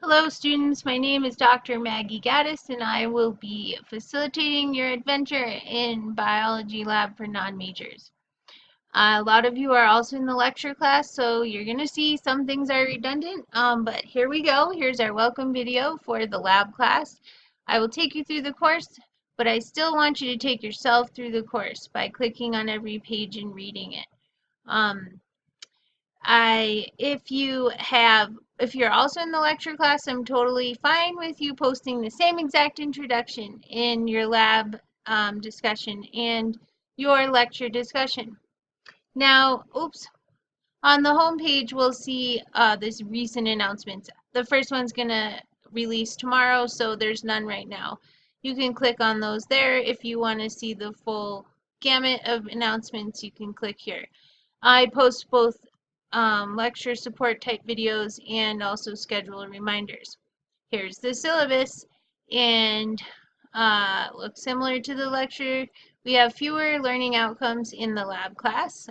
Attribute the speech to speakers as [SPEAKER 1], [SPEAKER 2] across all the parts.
[SPEAKER 1] Hello students, my name is Dr. Maggie Gaddis and I will be facilitating your adventure in biology lab for non-majors. A lot of you are also in the lecture class, so you're going to see some things are redundant, but here we go. Here's our welcome video for the lab class. I will take you through the course, but I still want you to take yourself through the course by clicking on every page and reading it. If you're also in the lecture class, I'm totally fine with you posting the same exact introduction in your lab discussion and your lecture discussion. Now, on the home page, we'll see this recent announcements. The first one's gonna release tomorrow, so there's none right now. You can click on those there. If you want to see the full gamut of announcements, you can click here. I post both lecture support type videos and also schedule reminders. Here's the syllabus, and looks similar to the lecture. We have fewer learning outcomes in the lab class.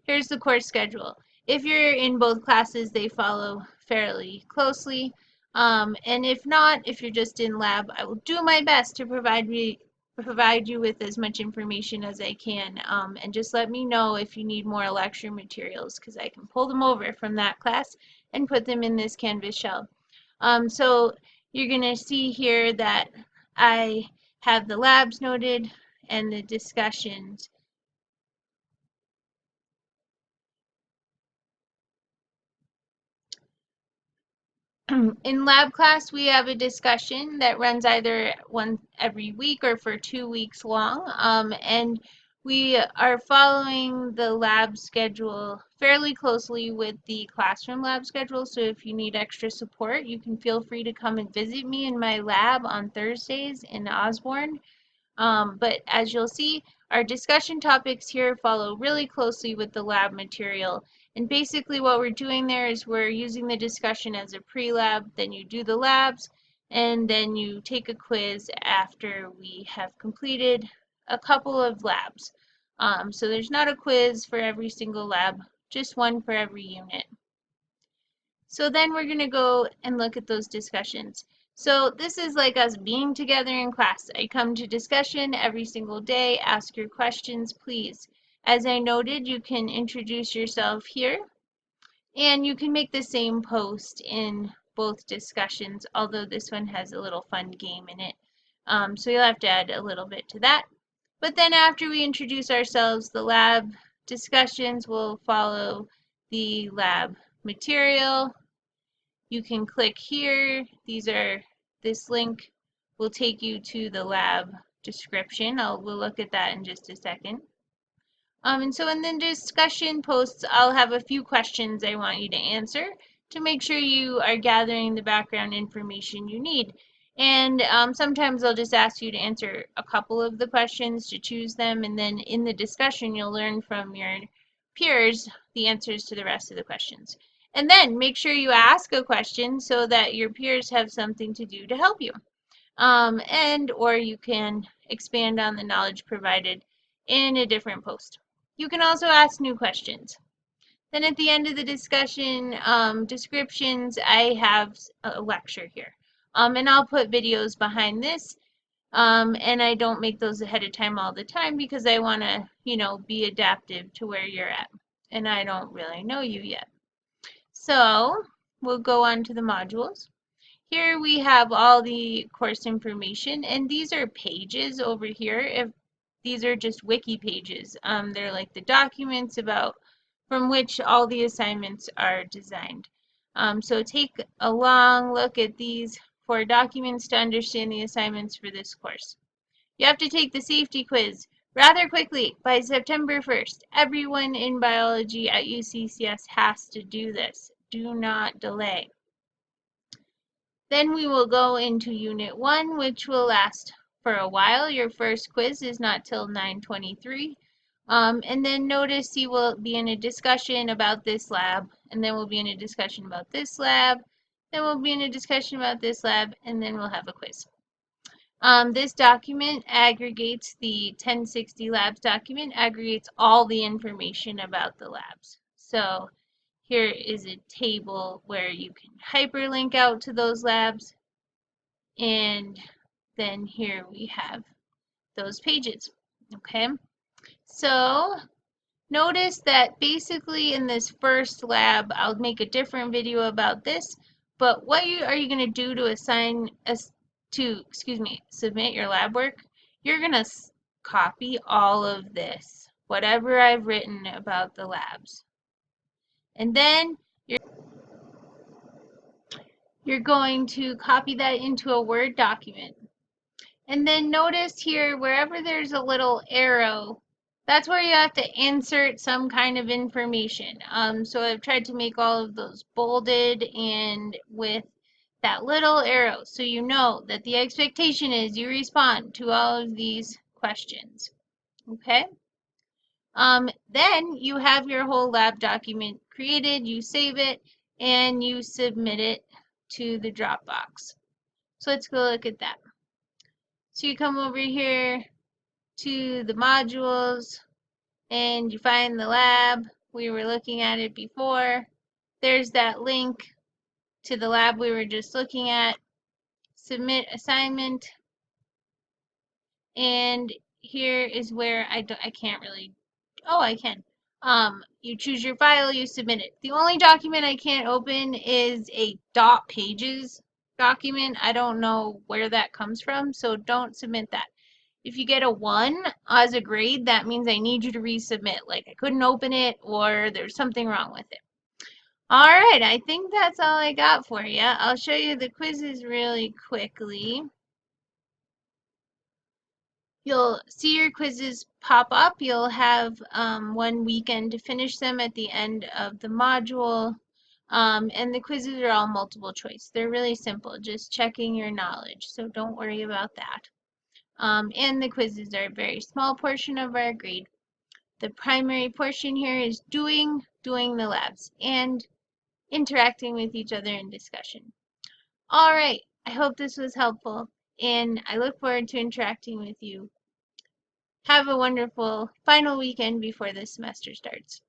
[SPEAKER 1] Here's the course schedule. If you're in both classes, they follow fairly closely. And if not, if you're just in lab, I will do my best to provide you with as much information as I can, and just let me know if you need more lecture materials because I can pull them over from that class and put them in this Canvas shell. So you're going to see here that I have the labs noted and the discussions. In lab class, we have a discussion that runs either one every week or for 2 weeks long, and we are following the lab schedule fairly closely with the classroom lab schedule. So if you need extra support, you can feel free to come and visit me in my lab on Thursdays in Osborne. But as you'll see, our discussion topics here follow really closely with the lab material. And basically what we're doing there is we're using the discussion as a pre-lab, then you do the labs, and then you take a quiz after we have completed a couple of labs. So there's not a quiz for every single lab, just one for every unit. So then we're going to go and look at those discussions. So this is like us being together in class. I come to discussion every single day. Ask your questions, please. As I noted, you can introduce yourself here, and you can make the same post in both discussions, although this one has a little fun game in it. So you'll have to add a little bit to that. But then after we introduce ourselves, the lab discussions will follow the lab material. You can click here. This link will take you to the lab description. We'll look at that in just a second. And so in the discussion posts, I'll have a few questions I want you to answer to make sure you are gathering the background information you need. And sometimes I'll just ask you to answer a couple of the questions to choose them, and then in the discussion you'll learn from your peers the answers to the rest of the questions. And then make sure you ask a question so that your peers have something to do to help you. Or you can expand on the knowledge provided in a different post. You can also ask new questions. Then at the end of the discussion descriptions, I have a lecture here. And I'll put videos behind this. And I don't make those ahead of time all the time because I want to, be adaptive to where you're at. And I don't really know you yet. So we'll go on to the modules. Here we have all the course information, and these are pages over here. If these are just wiki pages, they're like the documents from which all the assignments are designed. So take a long look at these 4 documents to understand the assignments for this course. You have to take the safety quiz rather quickly by September 1st. Everyone in biology at UCCS has to do this. Do not delay. Then we will go into Unit 1, which will last for a while. Your first quiz is not till 9:23. And then notice you will be in a discussion about this lab, and then we'll be in a discussion about this lab, then we'll be in a discussion about this lab, and then we'll have a quiz. This document aggregates the 1060 labs document, aggregates all the information about the labs. So here is a table where you can hyperlink out to those labs. And then here we have those pages. Okay, so notice that basically in this first lab, I'll make a different video about this, but what are you going to do to submit your lab work? You're going to copy all of this, whatever I've written about the labs. And then you're going to copy that into a Word document. And then notice here, wherever there's a little arrow, that's where you have to insert some kind of information. So I've tried to make all of those bolded and with that little arrow, so you know that the expectation is you respond to all of these questions. Okay? Then you have your whole lab document created, you save it, and you submit it to the Dropbox. So let's go look at that. So you come over here to the modules and you find the lab. We were looking at it before. There's that link to the lab we were just looking at. Submit assignment. And here is where I can't really, oh, I can. You choose your file, you submit it. The only document I can't open is a .pages document. I don't know where that comes from, so don't submit that. If you get a 1 as a grade, that means I need you to resubmit. Like I couldn't open it or there's something wrong with it. All right, I think that's all I got for you. I'll show you the quizzes really quickly. You'll see your quizzes pop up. You'll have 1 weekend to finish them at the end of the module. And the quizzes are all multiple choice. They're really simple, just checking your knowledge. So don't worry about that. And the quizzes are a very small portion of our grade. The primary portion here is doing the labs and interacting with each other in discussion. All right, I hope this was helpful, and I look forward to interacting with you. Have a wonderful final weekend before this semester starts.